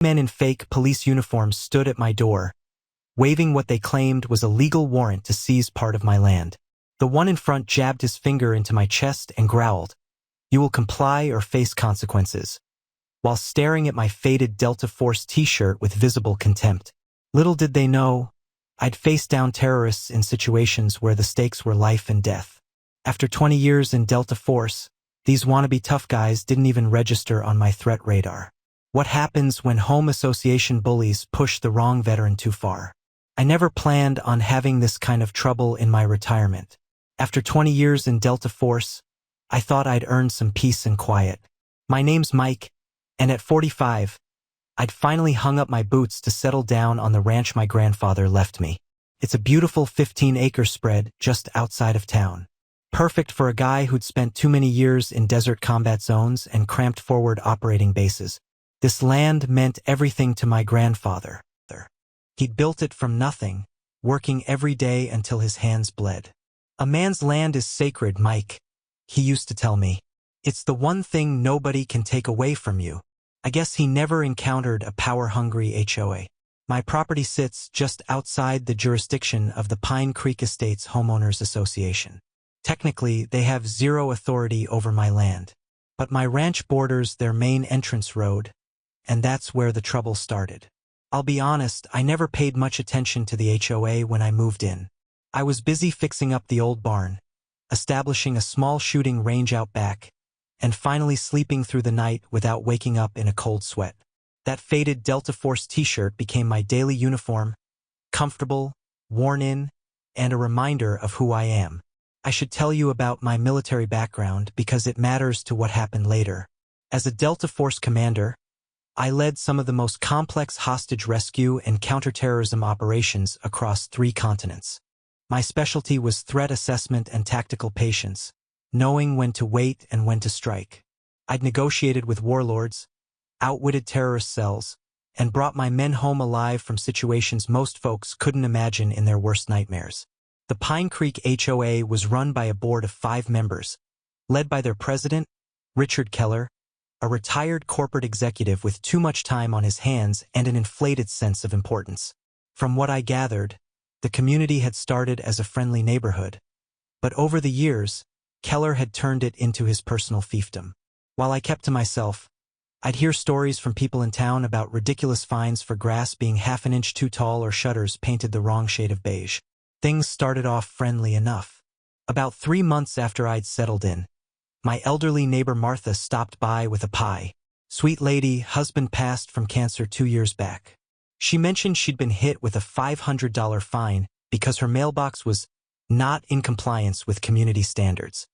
Men in fake police uniforms stood at my door, waving what they claimed was a legal warrant to seize part of my land. The one in front jabbed his finger into my chest and growled, "You will comply or face consequences," while staring at my faded Delta Force t-shirt with visible contempt. Little did they know, I'd face down terrorists in situations where the stakes were life and death. After 20 years in Delta Force, these wannabe tough guys didn't even register on my threat radar. What happens when home association bullies push the wrong veteran too far? I never planned on having this kind of trouble in my retirement. After 20 years in Delta Force, I thought I'd earned some peace and quiet. My name's Mike, and at 45, I'd finally hung up my boots to settle down on the ranch my grandfather left me. It's a beautiful 15-acre spread just outside of town. Perfect for a guy who'd spent too many years in desert combat zones and cramped forward operating bases. This land meant everything to my grandfather. He'd built it from nothing, working every day until his hands bled. "A man's land is sacred, Mike," he used to tell me. "It's the one thing nobody can take away from you." I guess he never encountered a power-hungry HOA. My property sits just outside the jurisdiction of the Pine Creek Estates Homeowners Association. Technically, they have zero authority over my land. But my ranch borders their main entrance road, and that's where the trouble started. I'll be honest, I never paid much attention to the HOA when I moved in. I was busy fixing up the old barn, establishing a small shooting range out back, and finally sleeping through the night without waking up in a cold sweat. That faded Delta Force t-shirt became my daily uniform, comfortable, worn in, and a reminder of who I am. I should tell you about my military background because it matters to what happened later. As a Delta Force commander, I led some of the most complex hostage rescue and counterterrorism operations across 3 continents. My specialty was threat assessment and tactical patience, knowing when to wait and when to strike. I'd negotiated with warlords, outwitted terrorist cells, and brought my men home alive from situations most folks couldn't imagine in their worst nightmares. The Pine Creek HOA was run by a board of 5 members, led by their president, Richard Keller, a retired corporate executive with too much time on his hands and an inflated sense of importance. From what I gathered, the community had started as a friendly neighborhood, but over the years, Keller had turned it into his personal fiefdom. While I kept to myself, I'd hear stories from people in town about ridiculous fines for grass being half an inch too tall or shutters painted the wrong shade of beige. Things started off friendly enough. About 3 months after I'd settled in, my elderly neighbor Martha stopped by with a pie. "Sweet lady, husband passed from cancer 2 years back." She mentioned she'd been hit with a $500 fine because her mailbox was not in compliance with community standards.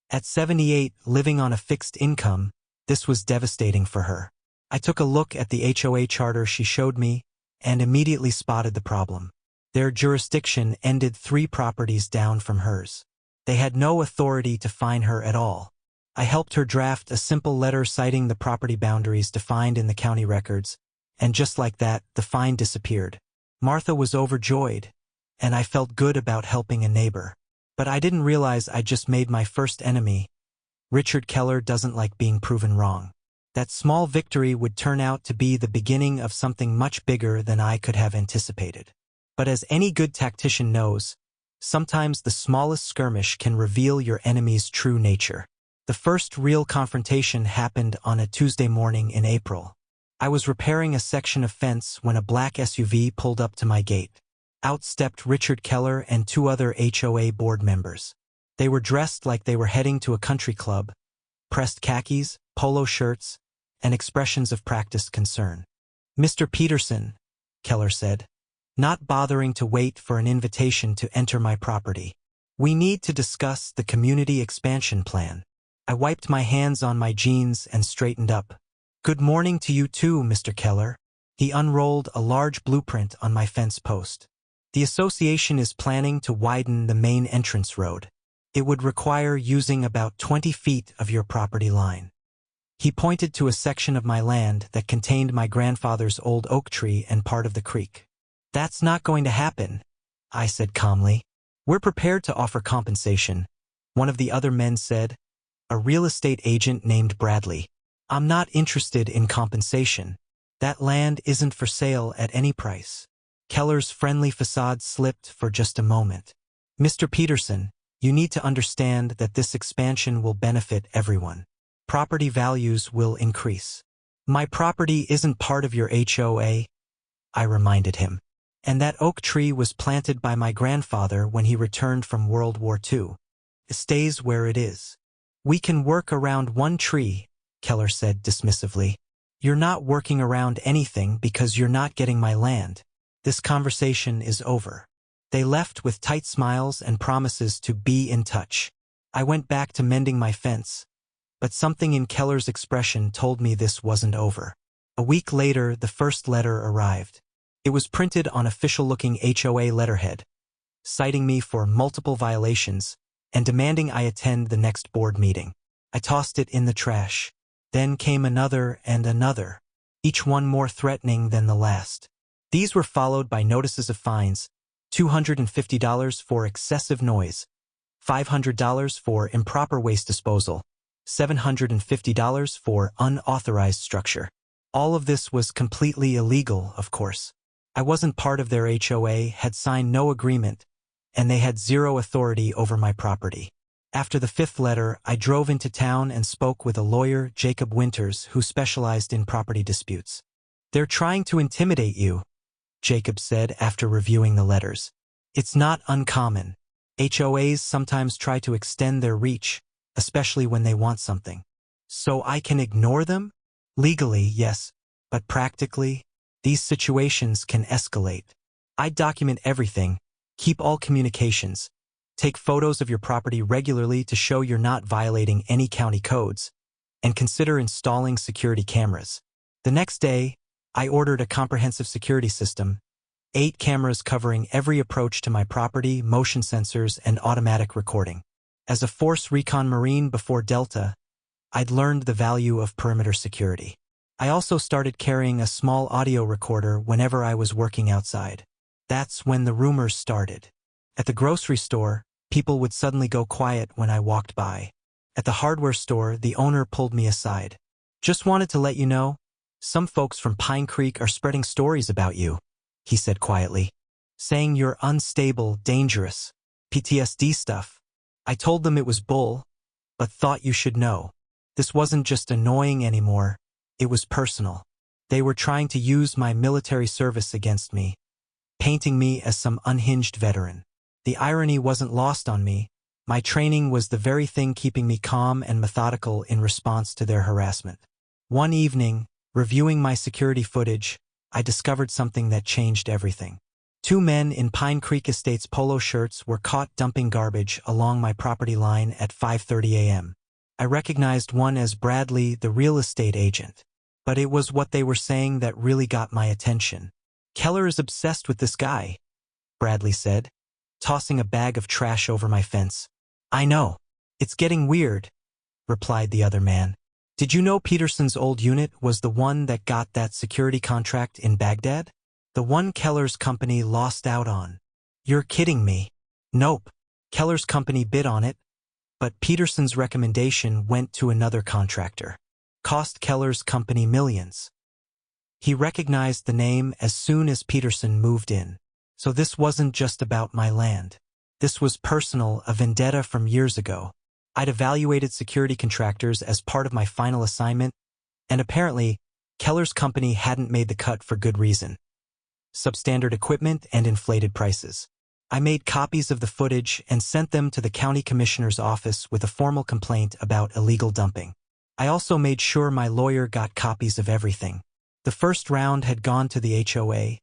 At 78, living on a fixed income, this was devastating for her. I took a look at the HOA charter she showed me and immediately spotted the problem. Their jurisdiction ended 3 properties down from hers. They had no authority to fine her at all. I helped her draft a simple letter citing the property boundaries defined in the county records, and just like that, the fine disappeared. Martha was overjoyed, and I felt good about helping a neighbor. But I didn't realize I'd just made my first enemy. Richard Keller doesn't like being proven wrong. That small victory would turn out to be the beginning of something much bigger than I could have anticipated. But as any good tactician knows, sometimes the smallest skirmish can reveal your enemy's true nature. The first real confrontation happened on a Tuesday morning in April. I was repairing a section of fence when a black SUV pulled up to my gate. Out stepped Richard Keller and 2 other HOA board members. They were dressed like they were heading to a country club, pressed khakis, polo shirts, and expressions of practiced concern. "Mr. Peterson," Keller said, not bothering to wait for an invitation to enter my property. "We need to discuss the community expansion plan." I wiped my hands on my jeans and straightened up. "Good morning to you too, Mr. Keller." He unrolled a large blueprint on my fence post. "The association is planning to widen the main entrance road. It would require using about 20 feet of your property line." He pointed to a section of my land that contained my grandfather's old oak tree and part of the creek. "That's not going to happen," I said calmly. "We're prepared to offer compensation," one of the other men said, a real estate agent named Bradley. "I'm not interested in compensation. That land isn't for sale at any price. Keller's friendly facade slipped for just a moment. Mr. Peterson, you need to understand that this expansion will benefit everyone. Property values will increase. My property isn't part of your HOA, I reminded him. And that oak tree was planted by my grandfather when he returned from World War II. It stays where it is. We can work around one tree, Keller said dismissively. You're not working around anything because you're not getting my land. This conversation is over. They left with tight smiles and promises to be in touch. I went back to mending my fence, but something in Keller's expression told me this wasn't over. A week later, the first letter arrived. It was printed on official-looking HOA letterhead, citing me for multiple violations and demanding I attend the next board meeting. I tossed it in the trash. Then came another and another, each one more threatening than the last. These were followed by notices of fines: $250 for excessive noise, $500 for improper waste disposal, $750 for unauthorized structure. All of this was completely illegal, of course. I wasn't part of their HOA, had signed no agreement, and they had zero authority over my property. After the fifth letter, I drove into town and spoke with a lawyer, Jacob Winters, who specialized in property disputes. They're trying to intimidate you, Jacob said after reviewing the letters. It's not uncommon. HOAs sometimes try to extend their reach, especially when they want something. So I can ignore them? Legally, yes, but practically, these situations can escalate. I document everything, keep all communications, take photos of your property regularly to show you're not violating any county codes, and consider installing security cameras. The next day, I ordered a comprehensive security system, 8 cameras covering every approach to my property, motion sensors, and automatic recording. As a Force Recon Marine before Delta, I'd learned the value of perimeter security. I also started carrying a small audio recorder whenever I was working outside. That's when the rumors started. At the grocery store, people would suddenly go quiet when I walked by. At the hardware store, the owner pulled me aside. Just wanted to let you know, some folks from Pine Creek are spreading stories about you, he said quietly, saying you're unstable, dangerous, PTSD stuff. I told them it was bull, but thought you should know. This wasn't just annoying anymore, it was personal. They were trying to use my military service against me, painting me as some unhinged veteran. The irony wasn't lost on me. My training was the very thing keeping me calm and methodical in response to their harassment. One evening, reviewing my security footage, I discovered something that changed everything. 2 men in Pine Creek Estates polo shirts were caught dumping garbage along my property line at 5:30 a.m. I recognized one as Bradley, the real estate agent. But it was what they were saying that really got my attention. Keller is obsessed with this guy, Bradley said, tossing a bag of trash over my fence. I know. It's getting weird, replied the other man. Did you know Peterson's old unit was the one that got that security contract in Baghdad? The one Keller's company lost out on. You're kidding me. Nope. Keller's company bid on it, but Peterson's recommendation went to another contractor. Cost Keller's company millions. He recognized the name as soon as Peterson moved in. So this wasn't just about my land. This was personal, a vendetta from years ago. I'd evaluated security contractors as part of my final assignment, and apparently, Keller's company hadn't made the cut for good reason. Substandard equipment and inflated prices. I made copies of the footage and sent them to the county commissioner's office with a formal complaint about illegal dumping. I also made sure my lawyer got copies of everything. The first round had gone to the HOA,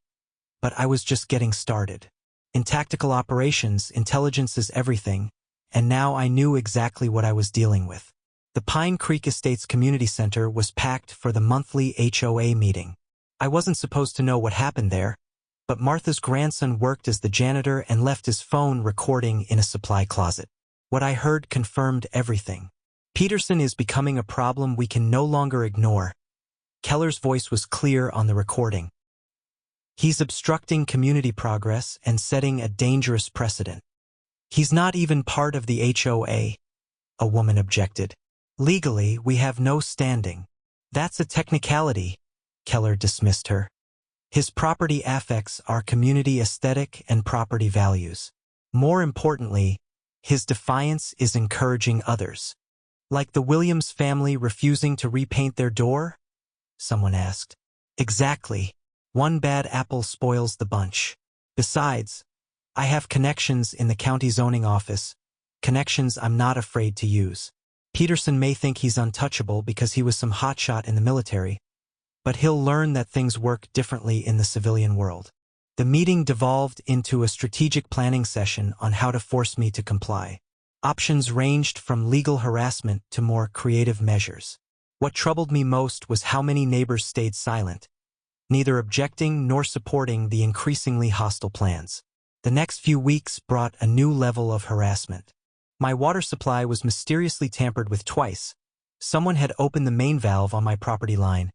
but I was just getting started. In tactical operations, intelligence is everything, and now I knew exactly what I was dealing with. The Pine Creek Estates Community Center was packed for the monthly HOA meeting. I wasn't supposed to know what happened there, but Martha's grandson worked as the janitor and left his phone recording in a supply closet. What I heard confirmed everything. Peterson is becoming a problem we can no longer ignore. Keller's voice was clear on the recording. He's obstructing community progress and setting a dangerous precedent. He's not even part of the HOA, a woman objected. Legally, we have no standing. That's a technicality, Keller dismissed her. His property affects our community aesthetic and property values. More importantly, his defiance is encouraging others. Like the Williams family refusing to repaint their door? Someone asked. Exactly. One bad apple spoils the bunch. Besides, I have connections in the county zoning office, connections I'm not afraid to use. Peterson may think he's untouchable because he was some hotshot in the military, but he'll learn that things work differently in the civilian world. The meeting devolved into a strategic planning session on how to force me to comply. Options ranged from legal harassment to more creative measures. What troubled me most was how many neighbors stayed silent, neither objecting nor supporting the increasingly hostile plans. The next few weeks brought a new level of harassment. My water supply was mysteriously tampered with twice. Someone had opened the main valve on my property line.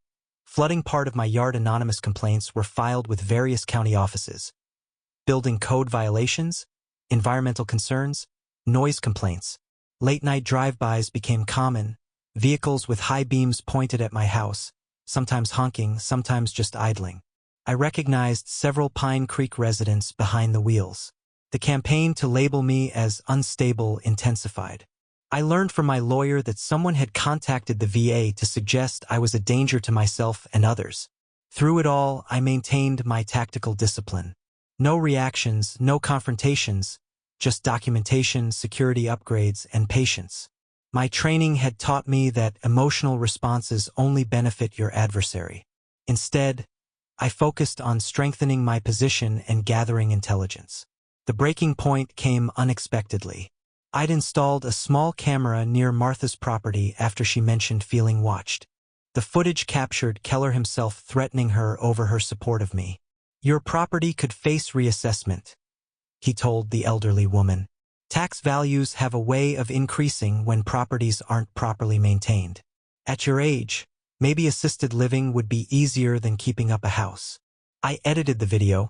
Flooding part of my yard. Anonymous complaints were filed with various county offices. Building code violations, environmental concerns, noise complaints. Late-night drive-bys became common. Vehicles with high beams pointed at my house, sometimes honking, sometimes just idling. I recognized several Pine Creek residents behind the wheels. The campaign to label me as unstable intensified. I learned from my lawyer that someone had contacted the VA to suggest I was a danger to myself and others. Through it all, I maintained my tactical discipline. No reactions, no confrontations, just documentation, security upgrades, and patience. My training had taught me that emotional responses only benefit your adversary. Instead, I focused on strengthening my position and gathering intelligence. The breaking point came unexpectedly. I'd installed a small camera near Martha's property after she mentioned feeling watched. The footage captured Keller himself threatening her over her support of me. Your property could face reassessment, he told the elderly woman. Tax values have a way of increasing when properties aren't properly maintained. At your age, maybe assisted living would be easier than keeping up a house. I edited the video,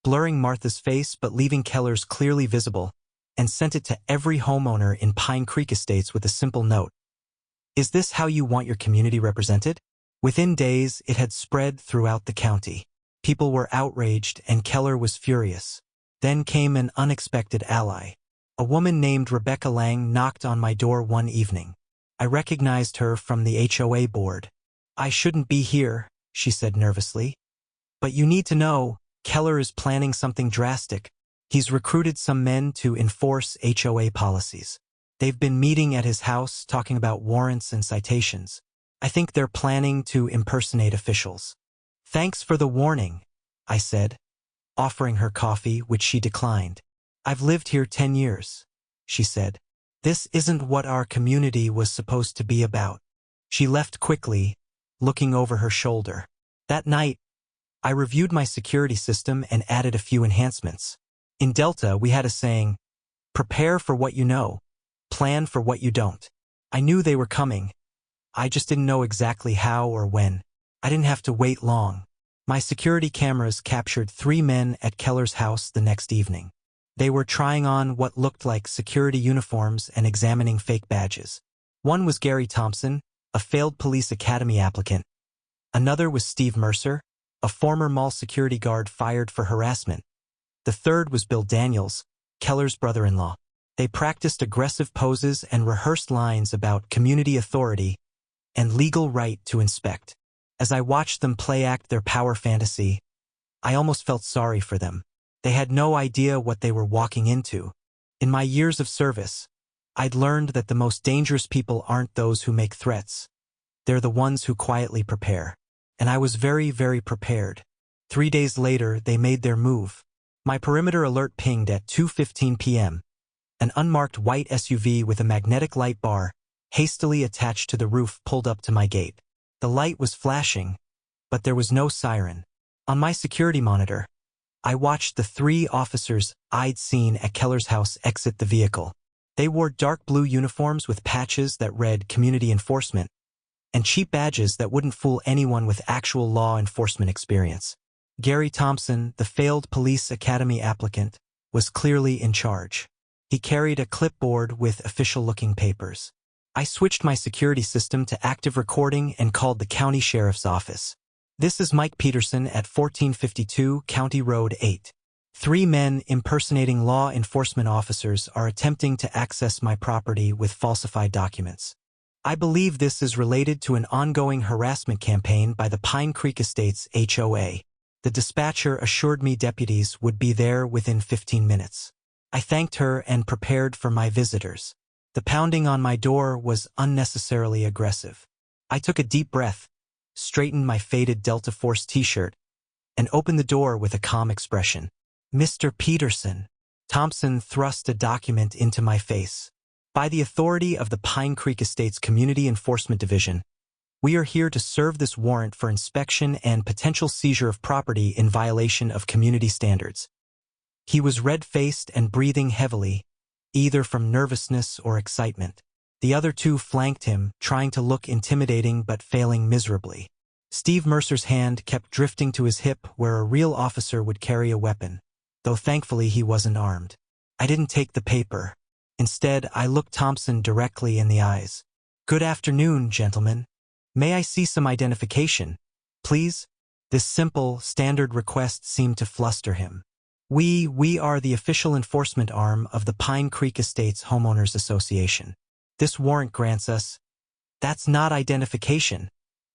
blurring Martha's face but leaving Keller's clearly visible, and sent it to every homeowner in Pine Creek Estates with a simple note. Is this how you want your community represented? Within days, it had spread throughout the county. People were outraged and Keller was furious. Then came an unexpected ally. A woman named Rebecca Lang knocked on my door one evening. I recognized her from the HOA board. I shouldn't be here, she said nervously. But you need to know, Keller is planning something drastic. He's recruited some men to enforce HOA policies. They've been meeting at his house talking about warrants and citations. I think they're planning to impersonate officials. Thanks for the warning, I said, offering her coffee, which she declined. I've lived here 10 years, she said. This isn't what our community was supposed to be about. She left quickly, looking over her shoulder. That night, I reviewed my security system and added a few enhancements. In Delta, we had a saying, prepare for what you know, plan for what you don't. I knew they were coming. I just didn't know exactly how or when. I didn't have to wait long. My security cameras captured 3 men at Keller's house the next evening. They were trying on what looked like security uniforms and examining fake badges. One was Gary Thompson, a failed police academy applicant. Another was Steve Mercer, a former mall security guard fired for harassment. The third was Bill Daniels, Keller's brother-in-law. They practiced aggressive poses and rehearsed lines about community authority and legal right to inspect. As I watched them play act their power fantasy, I almost felt sorry for them. They had no idea what they were walking into. In my years of service, I'd learned that the most dangerous people aren't those who make threats. They're the ones who quietly prepare. And I was very, very prepared. 3 days later, they made their move. My perimeter alert pinged at 2:15 p.m. An unmarked white SUV with a magnetic light bar, hastily attached to the roof, pulled up to my gate. The light was flashing, but there was no siren. On my security monitor, I watched the 3 officers I'd seen at Keller's house exit the vehicle. They wore dark blue uniforms with patches that read Community Enforcement, and cheap badges that wouldn't fool anyone with actual law enforcement experience. Gary Thompson, the failed police academy applicant, was clearly in charge. He carried a clipboard with official-looking papers. I switched my security system to active recording and called the county sheriff's office. This is Mike Peterson at 1452 County Road 8. 3 men impersonating law enforcement officers are attempting to access my property with falsified documents. I believe this is related to an ongoing harassment campaign by the Pine Creek Estates HOA. The dispatcher assured me deputies would be there within 15 minutes. I thanked her and prepared for my visitors. The pounding on my door was unnecessarily aggressive. I took a deep breath, straightened my faded Delta Force t-shirt, and opened the door with a calm expression. "Mr. Peterson." Thompson thrust a document into my face. "By the authority of the Pine Creek Estates Community Enforcement Division, we are here to serve this warrant for inspection and potential seizure of property in violation of community standards." He was red-faced and breathing heavily, either from nervousness or excitement. The other 2 flanked him, trying to look intimidating but failing miserably. Steve Mercer's hand kept drifting to his hip where a real officer would carry a weapon, though thankfully he wasn't armed. I didn't take the paper. Instead, I looked Thompson directly in the eyes. "Good afternoon, gentlemen. May I see some identification, please?" This simple, standard request seemed to fluster him. We are the official enforcement arm of the Pine Creek Estates Homeowners Association. This warrant grants us—" "That's not identification,"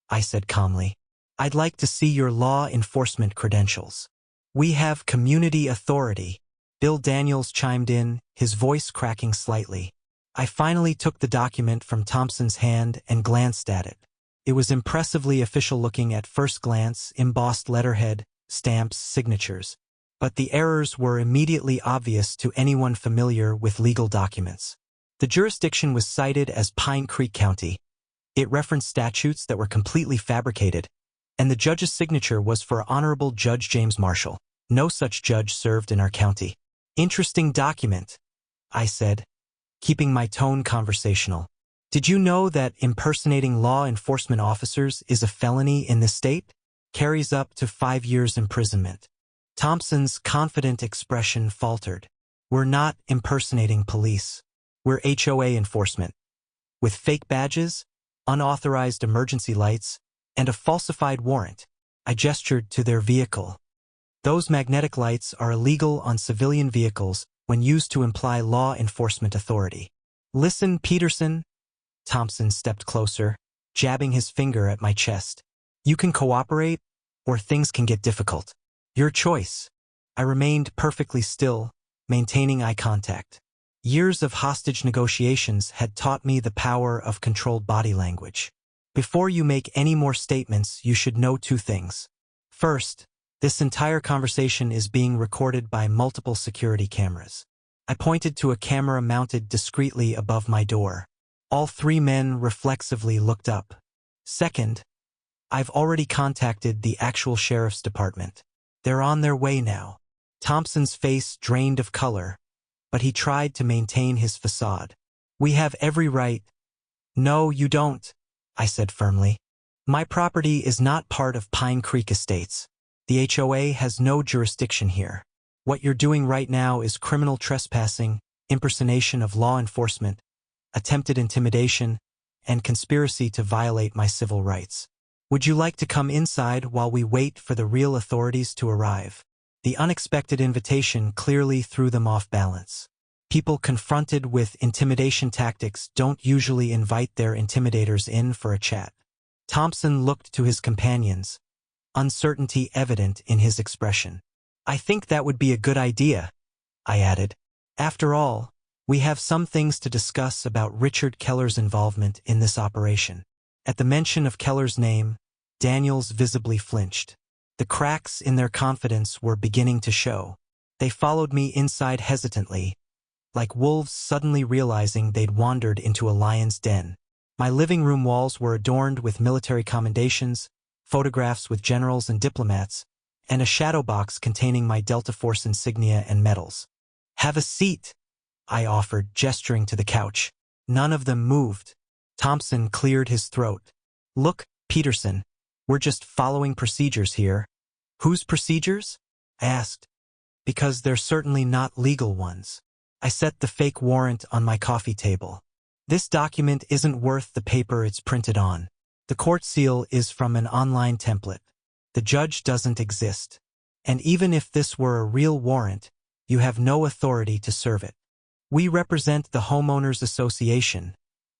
I said calmly. "I'd like to see your law enforcement credentials." "We have community authority," Bill Daniels chimed in, his voice cracking slightly. I finally took the document from Thompson's hand and glanced at it. It was impressively official-looking at first glance, embossed letterhead, stamps, signatures. But the errors were immediately obvious to anyone familiar with legal documents. The jurisdiction was cited as Pine Creek County. It referenced statutes that were completely fabricated, and the judge's signature was for Honorable Judge James Marshall. No such judge served in our county. "Interesting document," I said, keeping my tone conversational. "Did you know that impersonating law enforcement officers is a felony in this state? Carries up to 5 years imprisonment." Thompson's confident expression faltered. "We're not impersonating police. We're HOA enforcement. With fake badges, unauthorized emergency lights, and a falsified warrant." I gestured to their vehicle. "Those magnetic lights are illegal on civilian vehicles when used to imply law enforcement authority." "Listen, Peterson." Thompson stepped closer, jabbing his finger at my chest. "You can cooperate, or things can get difficult. Your choice." I remained perfectly still, maintaining eye contact. Years of hostage negotiations had taught me the power of controlled body language. Before you make any more statements, you should know 2 things. First, this entire conversation is being recorded by multiple security cameras. I pointed to a camera mounted discreetly above my door. All 3 men reflexively looked up. Second, I've already contacted the actual sheriff's department. They're on their way now. Thompson's face drained of color, but he tried to maintain his facade. "We have every right." "No, you don't," I said firmly. "My property is not part of Pine Creek Estates. The HOA has no jurisdiction here. What you're doing right now is criminal trespassing, impersonation of law enforcement, attempted intimidation, and conspiracy to violate my civil rights. Would you like to come inside while we wait for the real authorities to arrive?" The unexpected invitation clearly threw them off balance. People confronted with intimidation tactics don't usually invite their intimidators in for a chat. Thompson looked to his companions, uncertainty evident in his expression. "I think that would be a good idea," I added. "After all, we have some things to discuss about Richard Keller's involvement in this operation." At the mention of Keller's name, Daniels visibly flinched. The cracks in their confidence were beginning to show. They followed me inside hesitantly, like wolves suddenly realizing they'd wandered into a lion's den. My living room walls were adorned with military commendations, photographs with generals and diplomats, and a shadow box containing my Delta Force insignia and medals. "Have a seat," I offered, gesturing to the couch. None of them moved. Thompson cleared his throat. "Look, Peterson, we're just following procedures here." "Whose procedures?" I asked. "Because they're certainly not legal ones." I set the fake warrant on my coffee table. "This document isn't worth the paper it's printed on. The court seal is from an online template. The judge doesn't exist. And even if this were a real warrant, you have no authority to serve it. We represent the Homeowners Association,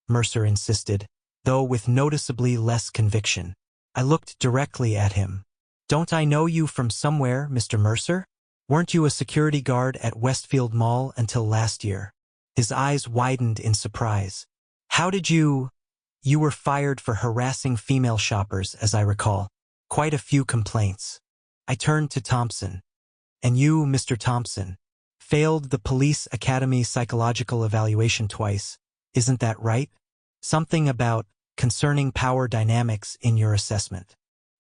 Mercer insisted, though with noticeably less conviction. I looked directly at him. Don't I know you from somewhere, Mr. Mercer? Weren't you a security guard at Westfield Mall until last year? His eyes widened in surprise. How did you... You were fired for harassing female shoppers, as I recall. Quite a few complaints. I turned to Thompson. And you, Mr. Thompson, failed the police academy psychological evaluation twice. Isn't that right? Something about concerning power dynamics in your assessment.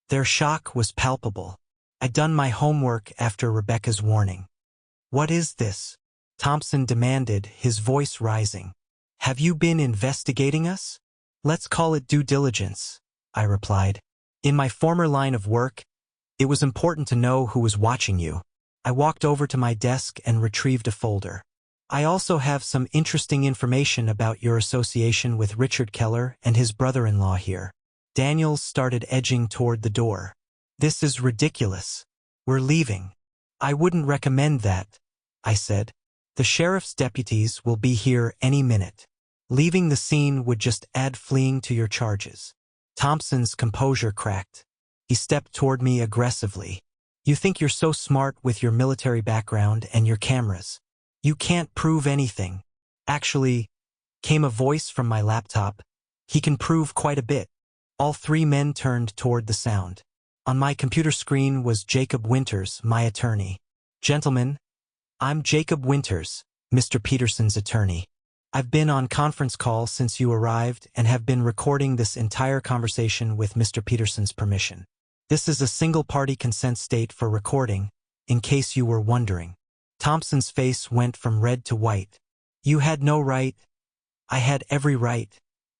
Their shock was palpable. I'd done my homework after Rebecca's warning. What is this? Thompson demanded, his voice rising. Have you been investigating us? Let's call it due diligence, I replied. In my former line of work, it was important to know who was watching you. I walked over to my desk and retrieved a folder. I also have some interesting information about your association with Richard Keller and his brother-in-law here. Daniels started edging toward the door. This is ridiculous. We're leaving. I wouldn't recommend that, I said. The sheriff's deputies will be here any minute. Leaving the scene would just add fleeing to your charges. Thompson's composure cracked. He stepped toward me aggressively. You think you're so smart with your military background and your cameras. You can't prove anything. Actually, came a voice from my laptop. He can prove quite a bit. All three men turned toward the sound. On my computer screen was Jacob Winters, my attorney. Gentlemen, I'm Jacob Winters, Mr. Peterson's attorney. I've been on conference call since you arrived and have been recording this entire conversation with Mr. Peterson's permission. This is a single-party consent state for recording, in case you were wondering. Thompson's face went from red to white. You had no right. I had every right,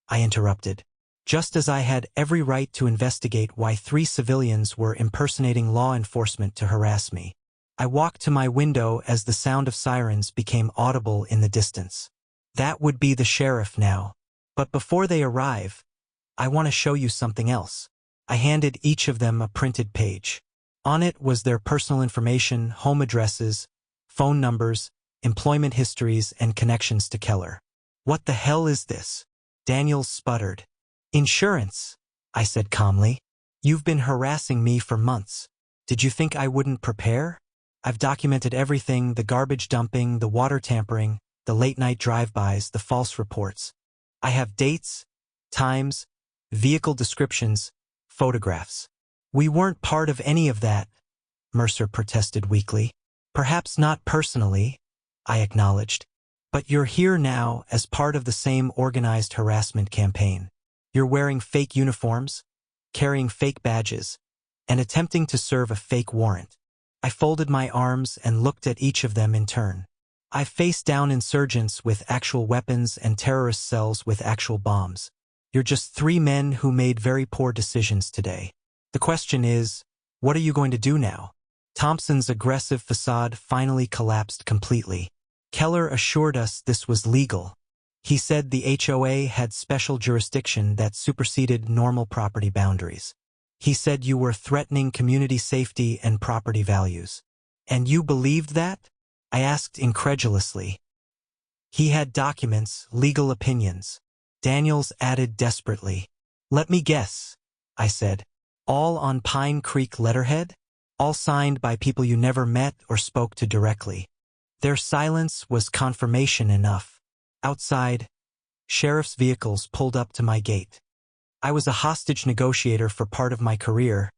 I interrupted. Just as I had every right to investigate why 3 civilians were impersonating law enforcement to harass me. I walked to my window as the sound of sirens became audible in the distance. That would be the sheriff now. But before they arrive, I want to show you something else. I handed each of them a printed page. On it was their personal information, home addresses, phone numbers, employment histories, and connections to Keller. What the hell is this? Daniels sputtered. Insurance, I said calmly. You've been harassing me for months. Did you think I wouldn't prepare? I've documented everything, the garbage dumping, the water tampering, the late-night drive-bys, the false reports. I have dates, times, vehicle descriptions, photographs. We weren't part of any of that, Mercer protested weakly. Perhaps not personally, I acknowledged. But you're here now as part of the same organized harassment campaign. You're wearing fake uniforms, carrying fake badges, and attempting to serve a fake warrant. I folded my arms and looked at each of them in turn. I faced down insurgents with actual weapons and terrorist cells with actual bombs. You're just 3 men who made very poor decisions today. The question is, what are you going to do now? Thompson's aggressive facade finally collapsed completely. Keller assured us this was legal. He said the HOA had special jurisdiction that superseded normal property boundaries. He said you were threatening community safety and property values. And you believed that? I asked incredulously. He had documents, legal opinions. Daniels added desperately. Let me guess, I said. All on Pine Creek letterhead? All signed by people you never met or spoke to directly. Their silence was confirmation enough. Outside, sheriff's vehicles pulled up to my gate. I was a hostage negotiator for part of my career,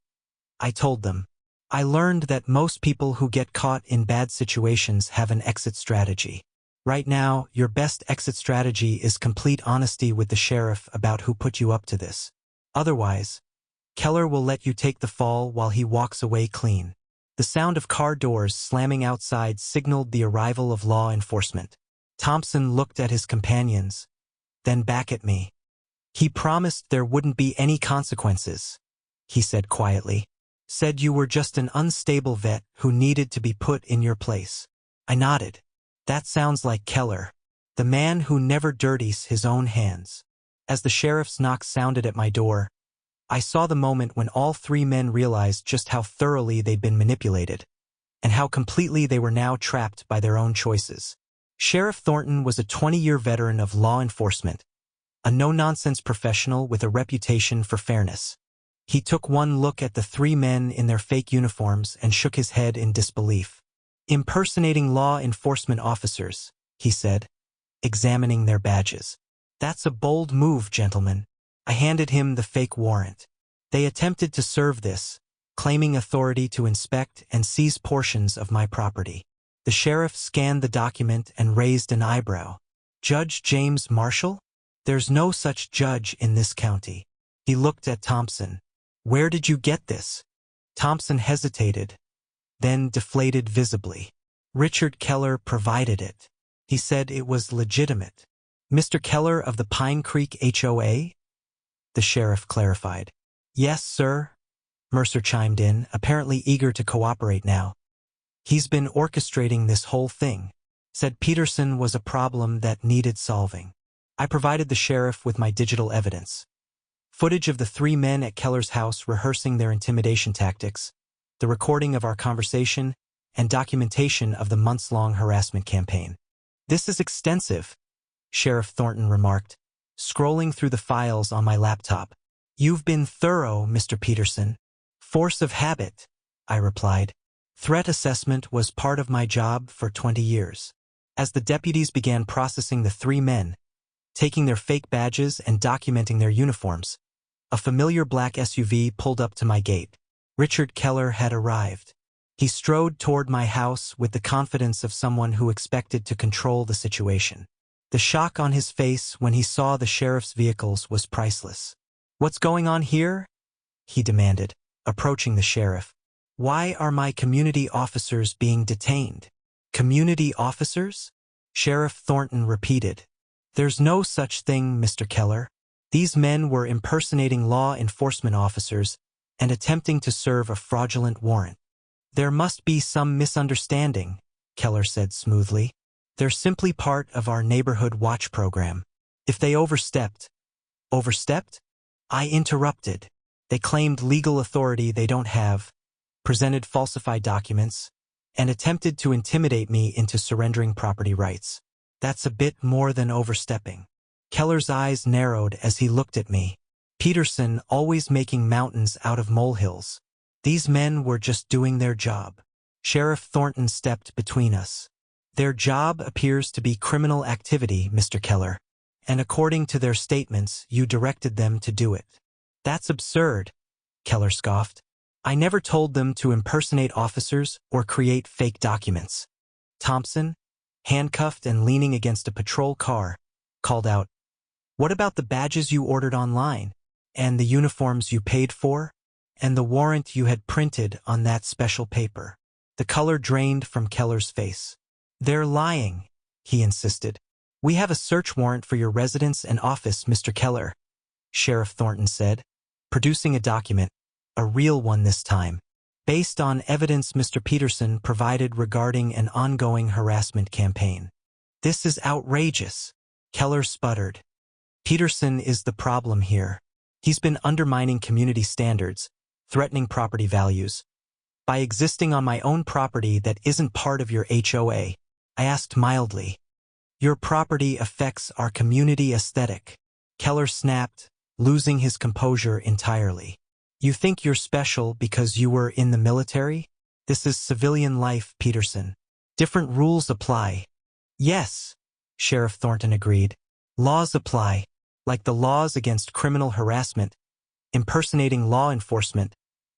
I told them. I learned that most people who get caught in bad situations have an exit strategy. Right now, your best exit strategy is complete honesty with the sheriff about who put you up to this. Otherwise, Keller will let you take the fall while he walks away clean. The sound of car doors slamming outside signaled the arrival of law enforcement. Thompson looked at his companions, then back at me. He promised there wouldn't be any consequences, he said quietly. Said you were just an unstable vet who needed to be put in your place. I nodded. That sounds like Keller, the man who never dirties his own hands. As the sheriff's knock sounded at my door, I saw the moment when all three men realized just how thoroughly they'd been manipulated, and how completely they were now trapped by their own choices. Sheriff Thornton was a 20-year veteran of law enforcement, a no-nonsense professional with a reputation for fairness. He took one look at the three men in their fake uniforms and shook his head in disbelief. "Impersonating law enforcement officers," he said, examining their badges. "That's a bold move, gentlemen." I handed him the fake warrant. "They attempted to serve this, claiming authority to inspect and seize portions of my property." The sheriff scanned the document and raised an eyebrow. "Judge James Marshall? There's no such judge in this county." He looked at Thompson. "Where did you get this?" Thompson hesitated, then deflated visibly. "Richard Keller provided it. He said it was legitimate." "Mr. Keller of the Pine Creek HOA?" the sheriff clarified. "Yes, sir," Mercer chimed in, apparently eager to cooperate now. "He's been orchestrating this whole thing. Said Peterson was a problem that needed solving." I provided the sheriff with my digital evidence. Footage of the three men at Keller's house rehearsing their intimidation tactics, the recording of our conversation, and documentation of the months-long harassment campaign. "This is extensive," Sheriff Thornton remarked, scrolling through the files on my laptop. "You've been thorough, Mr. Peterson." "Force of habit," I replied. "Threat assessment was part of my job for 20 years. As the deputies began processing the three men, taking their fake badges and documenting their uniforms, a familiar black SUV pulled up to my gate. Richard Keller had arrived. He strode toward my house with the confidence of someone who expected to control the situation. The shock on his face when he saw the sheriff's vehicles was priceless. "What's going on here?" he demanded, approaching the sheriff. "Why are my community officers being detained?" "Community officers?" Sheriff Thornton repeated. "There's no such thing, Mr. Keller. These men were impersonating law enforcement officers and attempting to serve a fraudulent warrant." "There must be some misunderstanding," Keller said smoothly. "They're simply part of our neighborhood watch program. If they overstepped..." "Overstepped?" I interrupted. "They claimed legal authority they don't have, presented falsified documents, and attempted to intimidate me into surrendering property rights. That's a bit more than overstepping." Keller's eyes narrowed as he looked at me. Peterson always making mountains out of molehills. These men were just doing their job. Sheriff Thornton stepped between us. "Their job appears to be criminal activity, Mr. Keller, and according to their statements, you directed them to do it." "That's absurd," Keller scoffed. "I never told them to impersonate officers or create fake documents." Thompson, handcuffed and leaning against a patrol car, called out, "What about the badges you ordered online? And the uniforms you paid for? And the warrant you had printed on that special paper?" The color drained from Keller's face. "They're lying," he insisted. "We have a search warrant for your residence and office, Mr. Keller," Sheriff Thornton said, producing a document, a real one this time, based on evidence Mr. Peterson provided regarding an ongoing harassment campaign. "This is outrageous," Keller sputtered. "Peterson is the problem here. He's been undermining community standards, threatening property values. By existing on my own property that isn't part of your HOA, I asked mildly. Your property affects our community aesthetic." Keller snapped, losing his composure entirely. "You think you're special because you were in the military? This is civilian life, Peterson. Different rules apply." "Yes," Sheriff Thornton agreed. "Laws apply, like the laws against criminal harassment, impersonating law enforcement,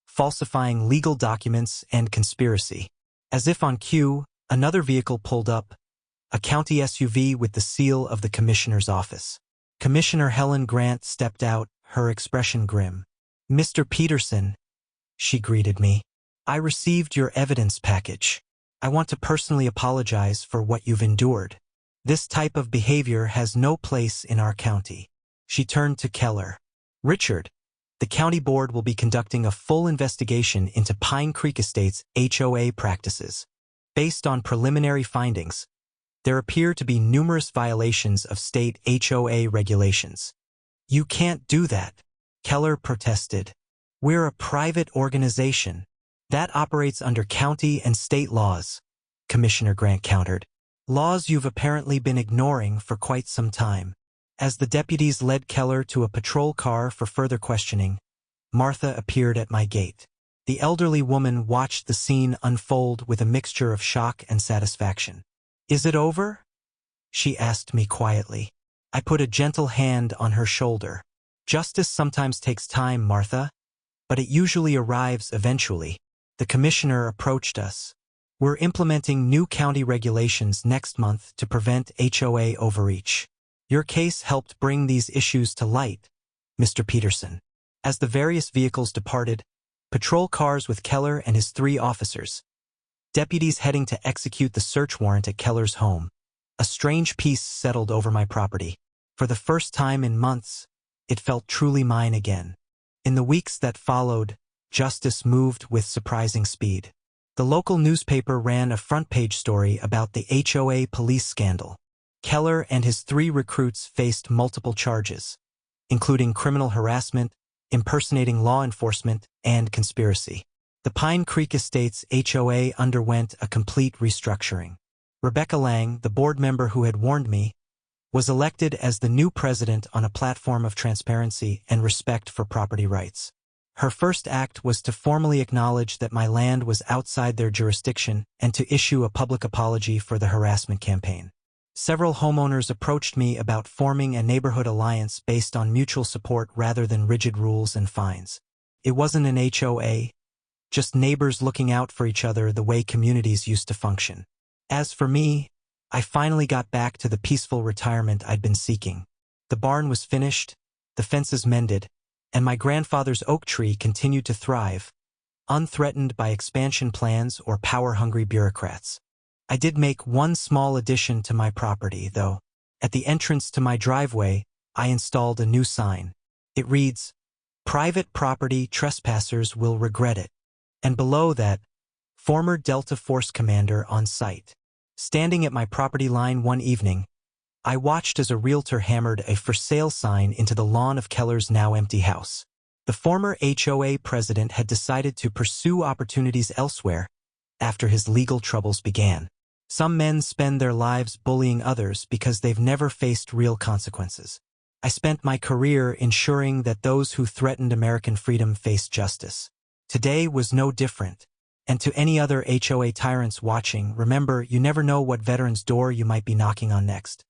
falsifying legal documents, and conspiracy." As if on cue, another vehicle pulled up, a county SUV with the seal of the commissioner's office. Commissioner Helen Grant stepped out, her expression grim. "Mr. Peterson," she greeted me, "I received your evidence package. I want to personally apologize for what you've endured. This type of behavior has no place in our county." She turned to Keller. "Richard, the county board will be conducting a full investigation into Pine Creek Estate's HOA practices. Based on preliminary findings, there appear to be numerous violations of state HOA regulations." "You can't do that," Keller protested. "We're a private organization that operates under county and state laws," Commissioner Grant countered. "Laws you've apparently been ignoring for quite some time." As the deputies led Keller to a patrol car for further questioning, Martha appeared at my gate. The elderly woman watched the scene unfold with a mixture of shock and satisfaction. "Is it over?" she asked me quietly. I put a gentle hand on her shoulder. "Justice sometimes takes time, Martha, but it usually arrives eventually." The commissioner approached us. "We're implementing new county regulations next month to prevent HOA overreach. Your case helped bring these issues to light, Mr. Peterson." As the various vehicles departed, patrol cars with Keller and his 3 officers, deputies heading to execute the search warrant at Keller's home, a strange peace settled over my property. For the first time in months, it felt truly mine again. In the weeks that followed, justice moved with surprising speed. The local newspaper ran a front-page story about the HOA police scandal. Keller and his 3 recruits faced multiple charges, including criminal harassment, impersonating law enforcement, and conspiracy. The Pine Creek Estates HOA underwent a complete restructuring. Rebecca Lang, the board member who had warned me, was elected as the new president on a platform of transparency and respect for property rights. Her first act was to formally acknowledge that my land was outside their jurisdiction and to issue a public apology for the harassment campaign. Several homeowners approached me about forming a neighborhood alliance based on mutual support rather than rigid rules and fines. It wasn't an HOA, just neighbors looking out for each other the way communities used to function. As for me, I finally got back to the peaceful retirement I'd been seeking. The barn was finished, the fences mended, and my grandfather's oak tree continued to thrive, unthreatened by expansion plans or power-hungry bureaucrats. I did make one small addition to my property, though. At the entrance to my driveway, I installed a new sign. It reads, "Private property trespassers will regret it." And below that, "Former Delta Force commander on site." Standing at my property line one evening, I watched as a realtor hammered a for sale sign into the lawn of Keller's now empty house. The former HOA president had decided to pursue opportunities elsewhere after his legal troubles began. Some men spend their lives bullying others because they've never faced real consequences. I spent my career ensuring that those who threatened American freedom faced justice. Today was no different. And to any other HOA tyrants watching, remember, you never know what veteran's door you might be knocking on next.